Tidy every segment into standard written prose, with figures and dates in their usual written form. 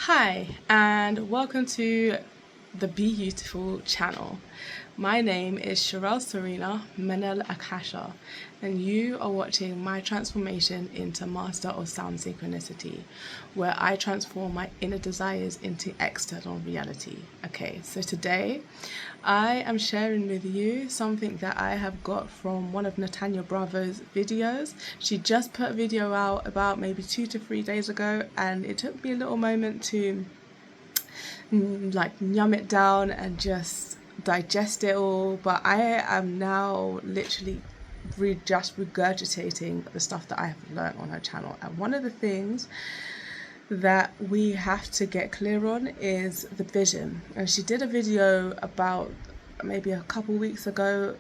Hi, and welcome to the Be Beautiful channel. My name is Sharelle Serena Menel Akasha, and you are watching my transformation into Master of Sound Synchronicity, where I transform my inner desires into external reality. Okay, so today I am sharing with you something that I have got from one of Natanya Bravo's videos. She just put a video out about maybe 2 to 3 days ago, and it took me a little moment to like yum it down and just digest it all, but I am now literally just regurgitating the stuff that I have learned on her channel. And one of the things that we have to get clear on is the vision. And she did a video about maybe a couple weeks ago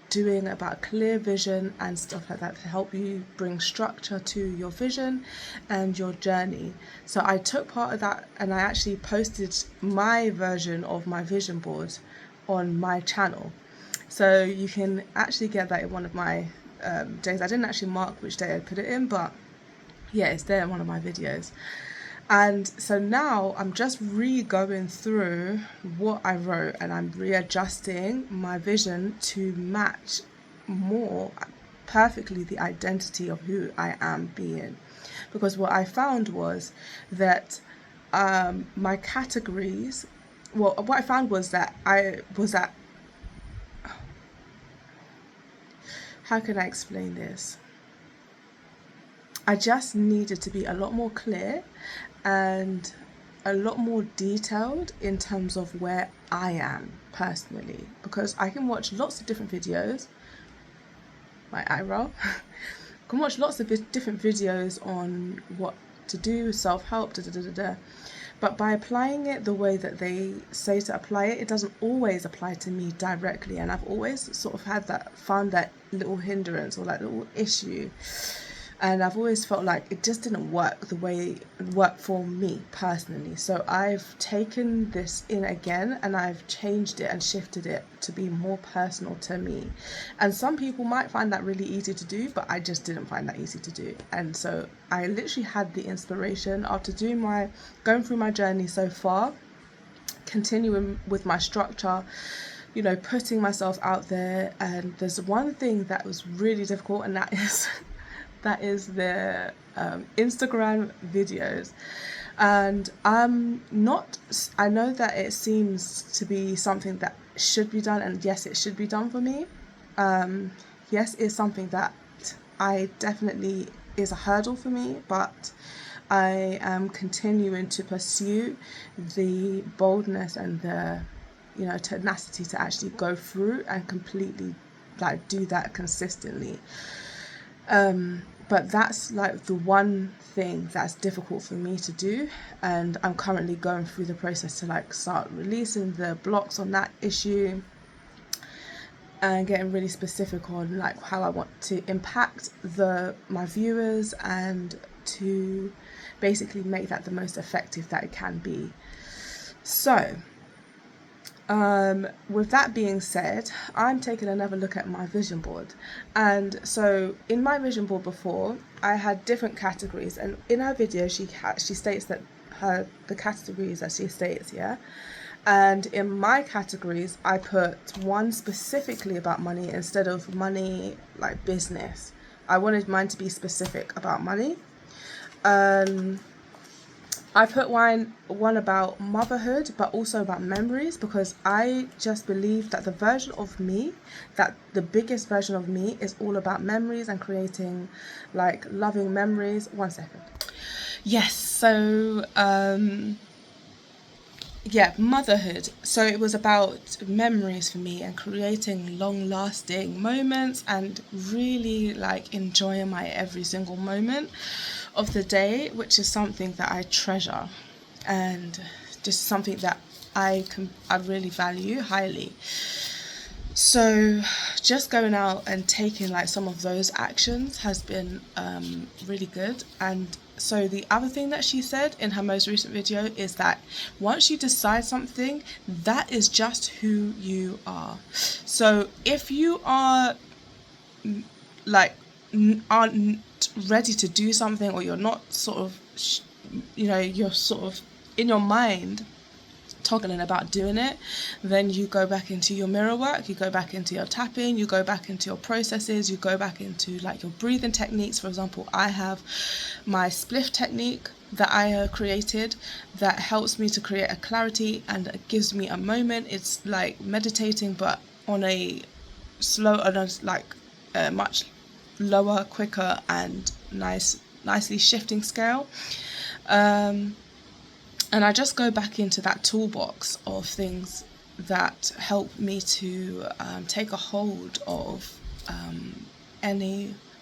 doing about clear vision and stuff like that to help you bring structure to your vision and your journey. So I took part of that and I actually posted my version of my vision board on my channel. So you can actually get that in one of my days. I didn't actually mark which day I put it in, but yeah, it's there in one of my videos. And so now I'm just going through what I wrote and I'm readjusting my vision to match more perfectly the identity of who I am being. Because what I found was that my categories, well, what I found was that how can I explain this? I just needed to be a lot more clear and a lot more detailed in terms of where I am personally, because I can watch lots of different videos, my eye roll, can watch lots of different videos on what to do, self-help, but by applying it the way that they say to apply it, it doesn't always apply to me directly, and I've always sort of found that little hindrance or that little issue. And I've always felt like it just didn't work the way it worked for me personally. So I've taken this in again and I've changed it and shifted it to be more personal to me. And some people might find that really easy to do, but I just didn't find that easy to do. And so I literally had the inspiration after going through my journey so far, continuing with my structure, putting myself out there. And there's one thing that was really difficult, and that is the Instagram videos. And I know that it seems to be something that should be done, and yes, it should be done for me. Yes, it's something that I definitely is a hurdle for me, but I am continuing to pursue the boldness and the tenacity to actually go through and completely do that consistently. But that's like the one thing that's difficult for me to do, and I'm currently going through the process to start releasing the blocks on that issue and getting really specific on how I want to impact my viewers and to basically make that the most effective that it can be. So with that being said, I'm taking another look at my vision board. And so in my vision board before, I had different categories, and in her video she states that the categories that she states, yeah. And in my categories, I put one specifically about money instead of money like business. I wanted mine to be specific about money. I put one about motherhood, but also about memories, because I just believe that the biggest version of me is all about memories and creating loving memories. 1 second. Yes, so motherhood. So it was about memories for me and creating long-lasting moments and really enjoying my every single moment of the day, which is something that I treasure and just something that I really value highly. So just going out and taking some of those actions has been really good. And so the other thing that she said in her most recent video is that once you decide something, that is just who you are. So if you are aren't ready to do something, or you're not you're sort of in your mind toggling about doing it, then you go back into your mirror work, you go back into your tapping, you go back into your processes, you go back into like your breathing techniques. For example, I have my spliff technique that I created that helps me to create a clarity and it gives me a moment. It's like meditating but on a much lower, quicker and nicely shifting scale. And I just go back into that toolbox of things that help me to take a hold of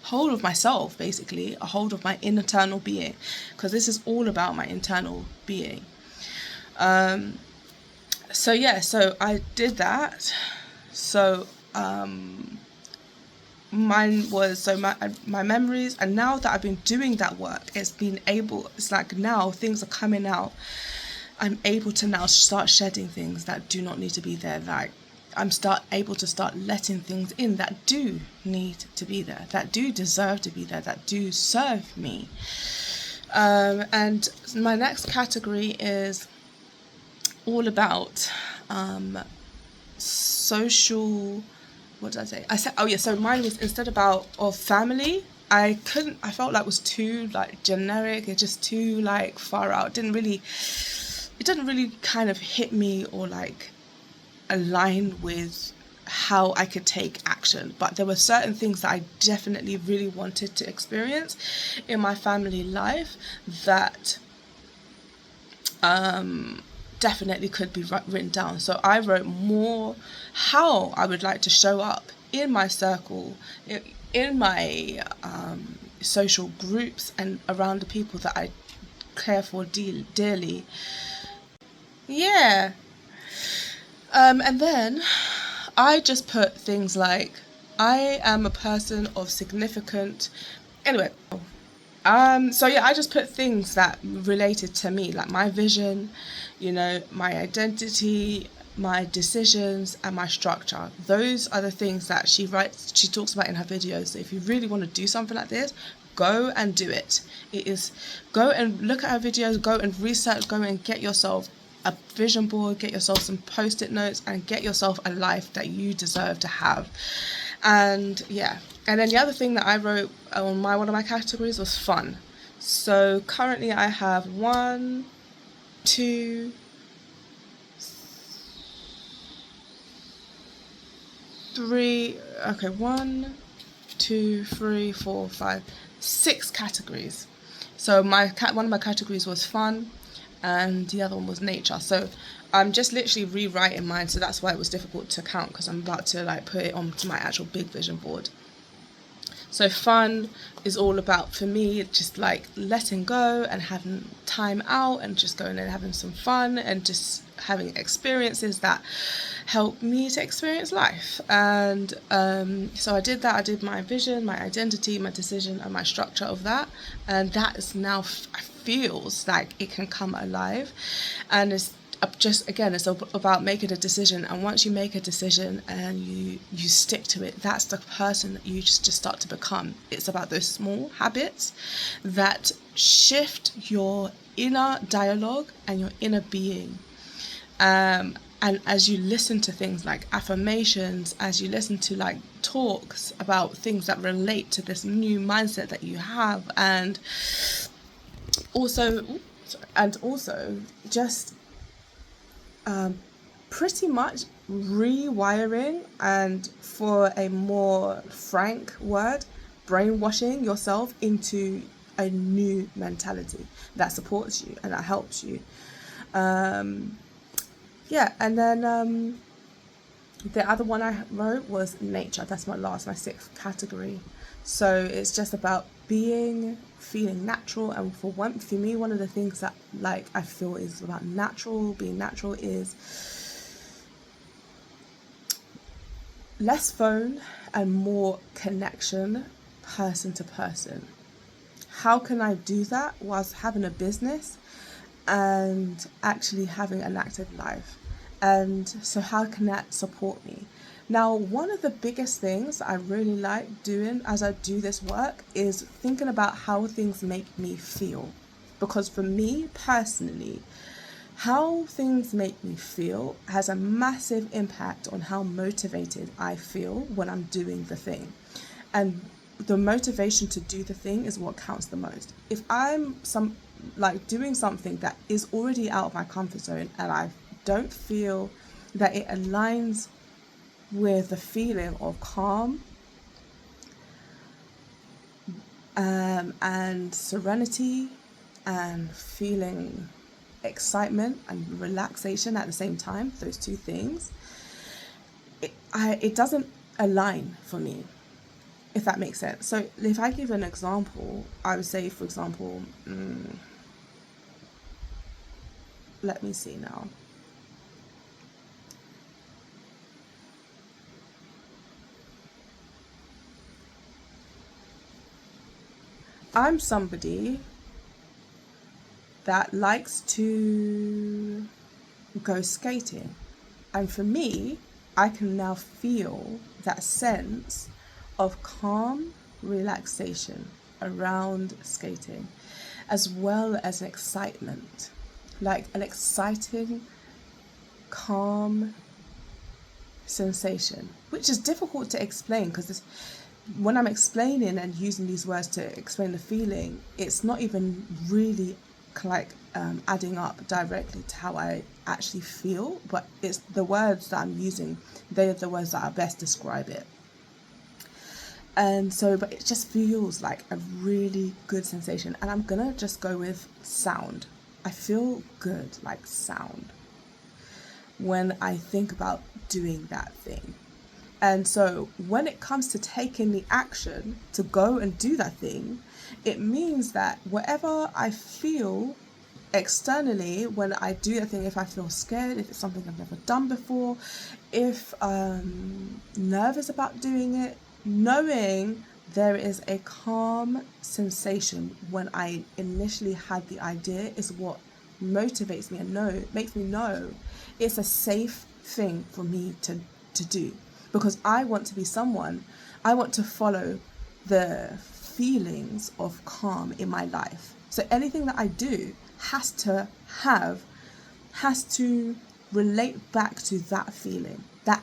hold of myself, basically, a hold of my internal being, because this is all about my internal being. So I did that. So mine was my memories, and now that I've been doing that work, it's like now things are coming out. I'm able to now start shedding things that do not need to be there. Like I'm able to start letting things in that do need to be there, that do deserve to be there, that do serve me. And my next category is all about social. What did I say? I said, oh yeah, so mine was instead of family. I felt like it was too like generic. It's just too like far out. It didn't really kind of hit me or like align with how I could take action. But there were certain things that I definitely really wanted to experience in my family life that definitely could be written down. So I wrote more how I would like to show up in my circle, in my social groups and around the people that I care for dearly. Yeah. And then I just put things like, I am a person of significant... Anyway, I just put things that related to me, like my vision, my identity, my decisions, and my structure. Those are the things that she talks about in her videos. So if you really want to do something like this, go and do it. Go and look at her videos, go and research, go and get yourself a vision board, get yourself some post-it notes, and get yourself a life that you deserve to have. And yeah, and then the other thing that I wrote on one of my categories was fun. So currently I have 1, 2, 3, okay, 1, 2, 3, 4, 5, 6 categories. So one of my categories was fun, and the other one was nature. So I'm just literally rewriting mine, so that's why it was difficult to count, because I'm about to like put it onto my actual big vision board. So fun is all about, for me, just like letting go and having time out and just going and having some fun and just having experiences that help me to experience life. And so I did that. I did my vision, my identity, my decision, and my structure of that. And that is now feels like it can come alive. And it's it's about making a decision. And once you make a decision and you stick to it, that's the person that you just start to become. It's about those small habits that shift your inner dialogue and your inner being. And as you listen to things like affirmations, as you listen to like talks about things that relate to this new mindset that you have, and also just pretty much rewiring, and for a more frank word, brainwashing yourself into a new mentality that supports you and that helps you. And then the other one I wrote was nature. That's my 6th category. So it's just about feeling natural. And for me, one of the things that like I feel is about being natural is less phone and more connection, person to person. How can I do that whilst having a business and actually having an active life? And so how can that support me? Now, one of the biggest things I really like doing as I do this work is thinking about how things make me feel. Because for me personally, how things make me feel has a massive impact on how motivated I feel when I'm doing the thing. And the motivation to do the thing is what counts the most. If I'm doing something that is already out of my comfort zone and I don't feel that it aligns with the feeling of calm and serenity and feeling excitement and relaxation at the same time, those two things, it doesn't align for me, if that makes sense. So if I give an example, I would say, for example, let me see now. I'm somebody that likes to go skating. And for me, I can now feel that sense of calm relaxation around skating, as well as an excitement, like an exciting, calm sensation, which is difficult to explain because when I'm explaining and using these words to explain the feeling, it's not even really adding up directly to how I actually feel, but it's the words that I'm using, they're the words that are best describe it. And so, but it just feels like a really good sensation. And I'm gonna just go with sound. I feel good, like sound, when I think about doing that thing. And so when it comes to taking the action to go and do that thing, it means that whatever I feel externally when I do that thing, if I feel scared, if it's something I've never done before, if I'm nervous about doing it, knowing there is a calm sensation when I initially had the idea is what motivates me and makes me know it's a safe thing for me to do. Because I want to be someone, I want to follow the feelings of calm in my life. So anything that I do has to relate back to that feeling, that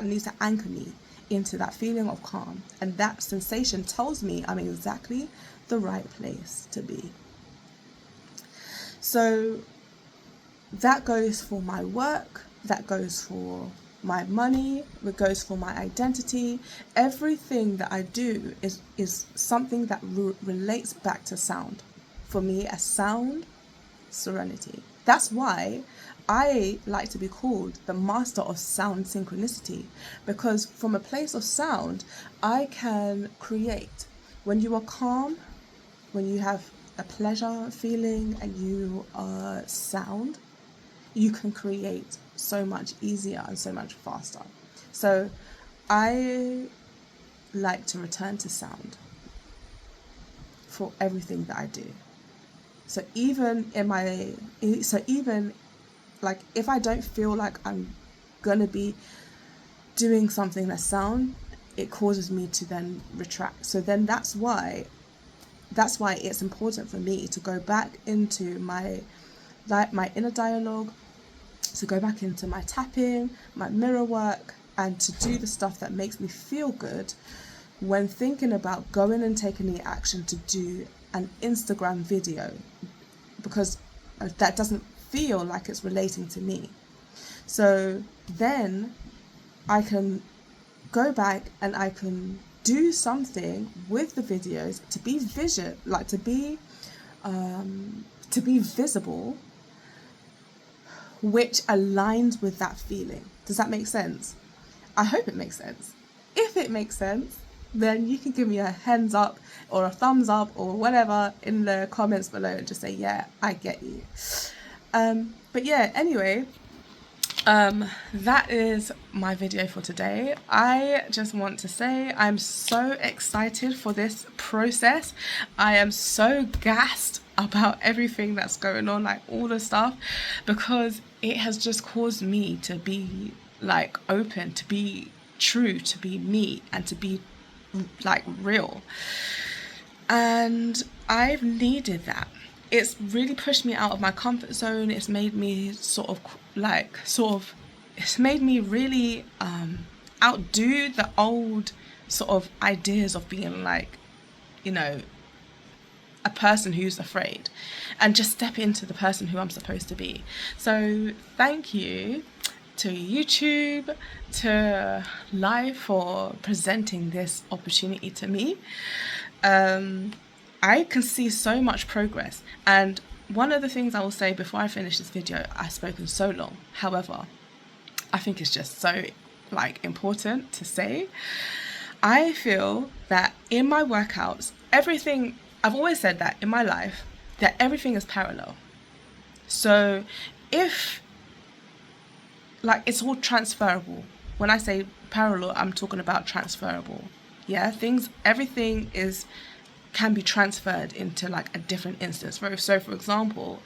needs to anchor me into that feeling of calm. And that sensation tells me I'm in exactly the right place to be. So that goes for my work, that goes for my money, it goes for my identity. Everything that I do is something that relates back to sound. For me, a sound serenity. That's why I like to be called the master of sound synchronicity, because from a place of sound, I can create. When you are calm, when you have a pleasure feeling and you are sound, you can create so much easier and so much faster. So I like to return to sound for everything that I do. So even like if I don't feel like I'm gonna be doing something that's sound, it causes me to then retract. So then that's why it's important for me to go back into my inner dialogue, to go back into my tapping, my mirror work, and to do the stuff that makes me feel good when thinking about going and taking the action to do an Instagram video, because that doesn't feel like it's relating to me. So then I can go back and I can do something with the videos to be to be visible, which aligns with that feeling. Does that make sense? I hope it makes sense. If it makes sense, then you can give me a hands up or a thumbs up or whatever in the comments below and just say, yeah, I get you. But yeah, anyway, that is my video for today. I just want to say I'm so excited for this process. I am so gassed about everything that's going on, like all the stuff, because it has just caused me to be like open, to be true, to be me, and to be like real. And I've needed that. it's really pushed me out of my comfort zone. It's made me it's made me really outdo the old sort of ideas of being like, you know, a person who's afraid, and just step into the person who I'm supposed to be. So thank you to YouTube, to Live, for presenting this opportunity to me. I can see so much progress, and one of the things I will say before I finish this video, I've spoken so long, however, I think it's just so like important to say. I feel that in my workouts, everything, I've always said that in my life, that everything is parallel. So if, like, it's all transferable. When I say parallel, I'm talking about transferable. Yeah, everything can be transferred into like a different instance. So for example,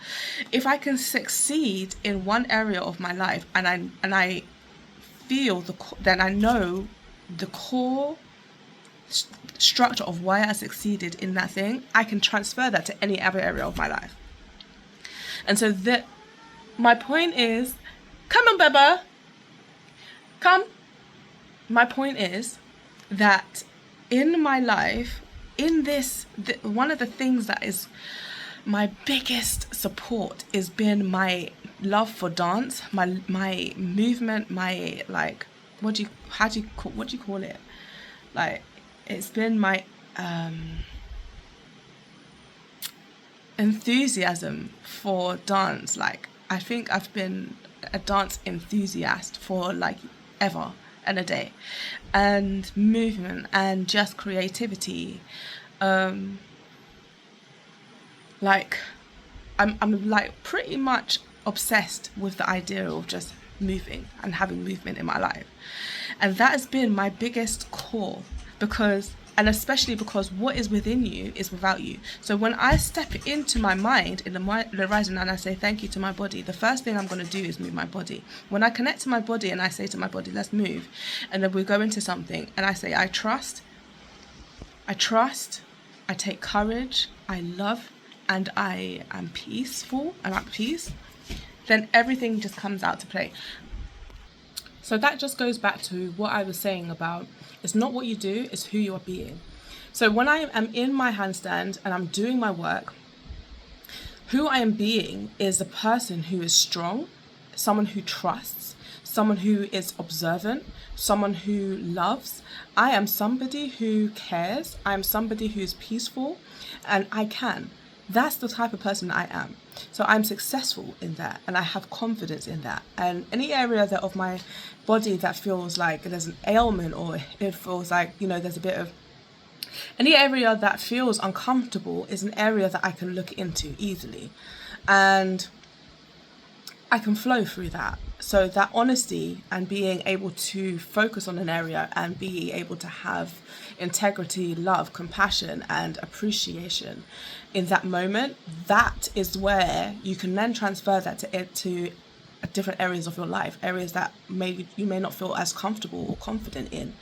if I can succeed in one area of my life, and I feel then I know the core structure of why I succeeded in that thing, I can transfer that to any other area of my life. And so my point is, come on, Baba, come. My point is that in my life, in this, one of the things that is my biggest support has been my love for dance, my movement, my like, what do you call it? Like, it's been my enthusiasm for dance. Like, I think I've been a dance enthusiast for like ever and a day, and movement and just creativity. Like, I'm like pretty much obsessed with the idea of just moving and having movement in my life, and that has been my biggest core, and especially because what is within you is without you. So when I step into my mind in the rising and I say thank you to my body, the first thing I'm going to do is move my body. When I connect to my body and I say to my body, let's move, and then we go into something and I say I trust, I take courage, I love, and I am peaceful, I'm at peace, then everything just comes out to play. So that just goes back to what I was saying about, it's not what you do, it's who you are being. So when I am in my handstand and I'm doing my work, who I am being is a person who is strong, someone who trusts, someone who is observant, someone who loves. I am somebody who cares. I am somebody who's peaceful, and I can. That's the type of person I am. So I'm successful in that, and I have confidence in that. And any area of my body that feels like there's an ailment, or it feels like, you know, there's a bit of, any area that feels uncomfortable is an area that I can look into easily, and I can flow through that. So that honesty and being able to focus on an area and be able to have integrity, love, compassion, and appreciation in that moment, that is where you can then transfer that to different areas of your life, areas that maybe you may not feel as comfortable or confident in.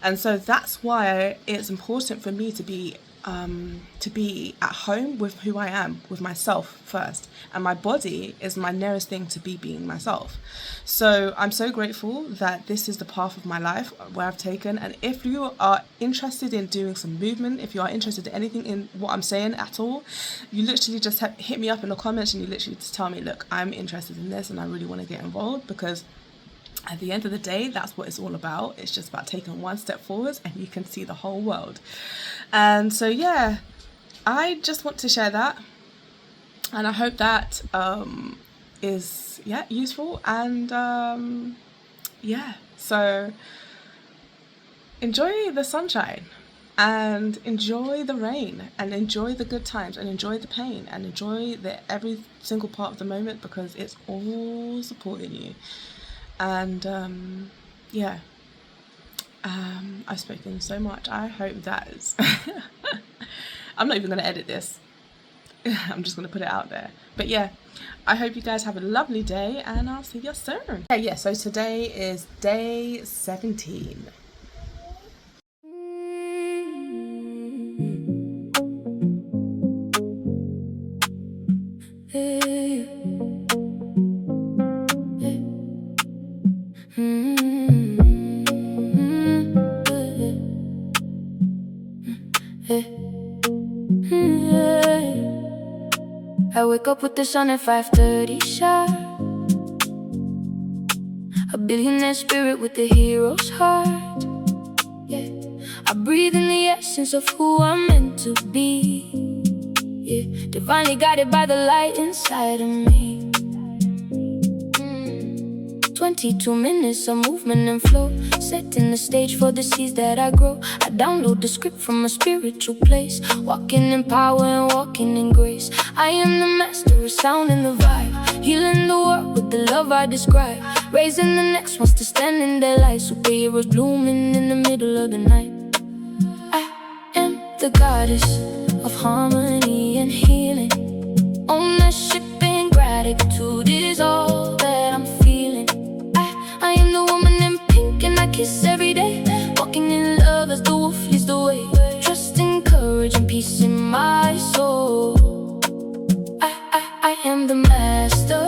And so that's why it's important for me to be at home with who I am, with myself first, and my body is my nearest thing to being myself. So I'm so grateful that this is the path of my life where I've taken. And if you are interested in doing some movement, if you are interested in anything in what I'm saying at all, you literally just hit me up in the comments, and you literally just tell me, look, I'm interested in this and I really want to get involved, because at the end of the day, that's what it's all about. It's just about taking one step forward and you can see the whole world. And so, yeah, I just want to share that. And I hope that is, useful. And, so enjoy the sunshine and enjoy the rain and enjoy the good times and enjoy the pain and enjoy every single part of the moment, because it's all supporting you. And I've spoken so much. I hope that is I'm not even going to edit this. I'm just going to put it out there. But yeah, I hope you guys have a lovely day, and I'll see you soon. So today is day 17. I wake up with the sun at 5:30 sharp. A billionaire spirit with a hero's heart. Yeah, I breathe in the essence of who I'm meant to be. Yeah, divinely guided by the light inside of me. 22 minutes of movement and flow, setting the stage for the seeds that I grow. I download the script from a spiritual place, walking in power and walking in grace. I am the master of sound and the vibe, healing the world with the love I describe, raising the next ones to stand in their light. Superheroes blooming in the middle of the night. I am the goddess of harmony and healing. Ownership and gratitude is all that I'm feeling. I am the woman in pink and I kiss every day, walking in love as the wolf leads the way, trusting courage and peace in my soul. I am the master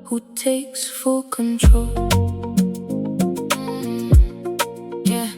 who takes full control. Yeah,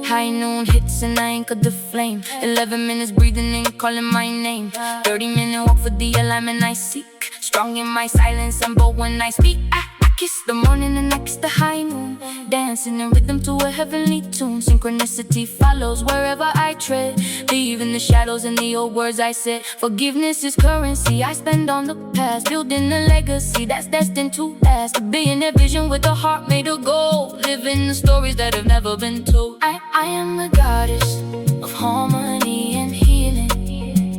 high noon hits and I anchor the flame. 11 minutes breathing in, calling my name. 30-minute walk for the alignment I seek, strong in my silence and bold when I speak. I kiss the morning and I kiss the high noon, dancing in rhythm to a heavenly tune. Synchronicity follows wherever I tread, leaving the shadows and the old words I said. Forgiveness is currency I spend on the past, building a legacy that's destined to last. A billionaire vision with a heart made of gold, living the stories that have never been told. I am the goddess of harmony and healing.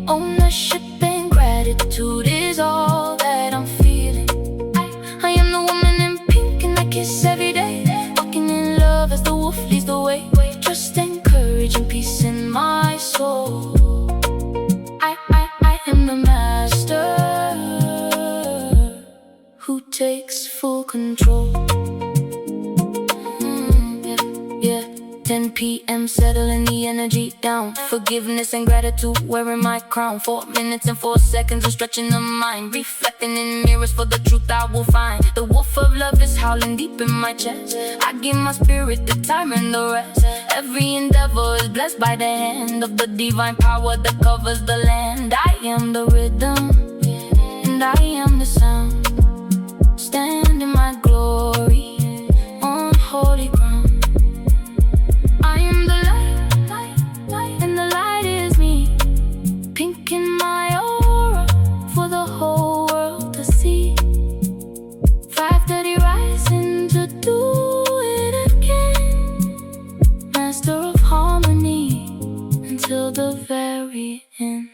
Ownership and gratitude is all that I'm feeling. I am the woman in pink and I kiss every day, walking in love as the wolf leads the way, trust and courage and peace in my soul. I am the master who takes full control. Yeah. 10 p.m. settling the energy down, forgiveness and gratitude wearing my crown. 4 minutes and 4 seconds of stretching the mind, reflecting in mirrors for the truth I will find. The wolf of love is howling deep in my chest, I give my spirit the time and the rest. Every endeavor is blessed by the hand of the divine power that covers the land. I am the rhythm and I am the sound, stand in my glory on holy ground. I am the light, and the light is me, pink in my aura for the whole world to see. 5:30 rising to do it again, master of harmony until the very end.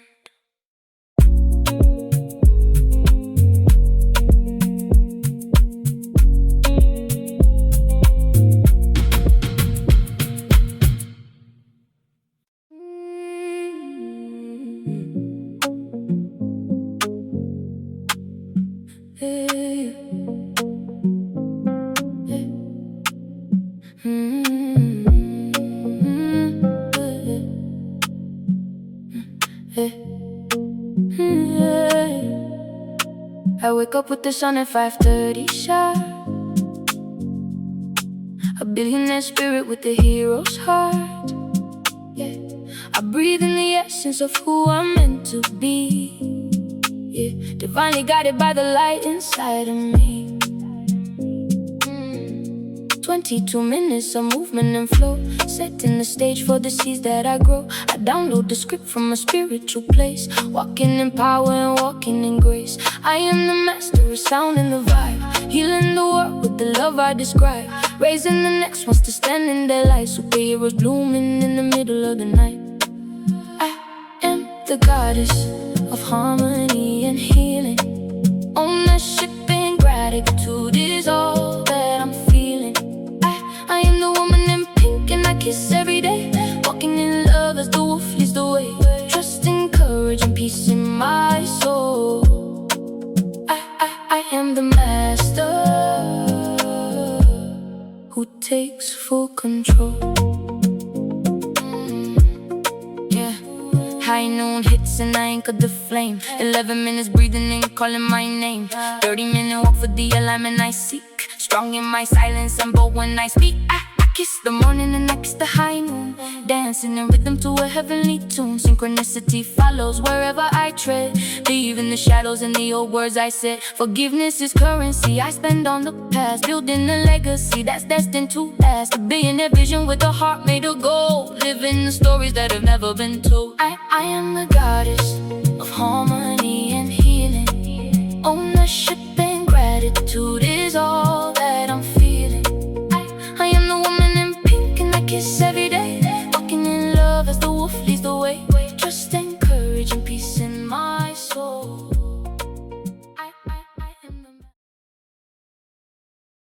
I wake up with the sun at 5:30 sharp. A billionaire spirit with a hero's heart. Yeah, I breathe in the essence of who I'm meant to be. Yeah, divinely guided by the light inside of me. 22 minutes of movement and flow, setting the stage for the seeds that I grow. I download the script from a spiritual place, walking in power and walking in grace. I am the master of sound and the vibe, healing the world with the love I describe, raising the next ones to stand in their light. Superheroes blooming in the middle of the night. I am the goddess of harmony and healing. Ownership and gratitude is all that I'm feeling. I am the woman in pink and I kiss every day, walking in love as the wolf leads the way, trusting courage and peace in my soul. I am the master who takes full control. Yeah, high noon hits hits and I ain't cut the flame. 11 minutes breathing in, calling my name. 30-minute walk for the alignment I seek. Strong in my silence, I'm bold when I speak. I kiss the morning and I kiss the high noon. Dancing in rhythm to a heavenly tune. Synchronicity follows wherever I tread. Leaving the shadows and the old words I said. Forgiveness is currency I spend on the past. Building a legacy that's destined to last. A billionaire vision with a heart made of gold. Living the stories that have never been told. I am the goddess of harmony and healing. Ownership and gratitude is all that I'm feeling. I am the woman in pink and I kiss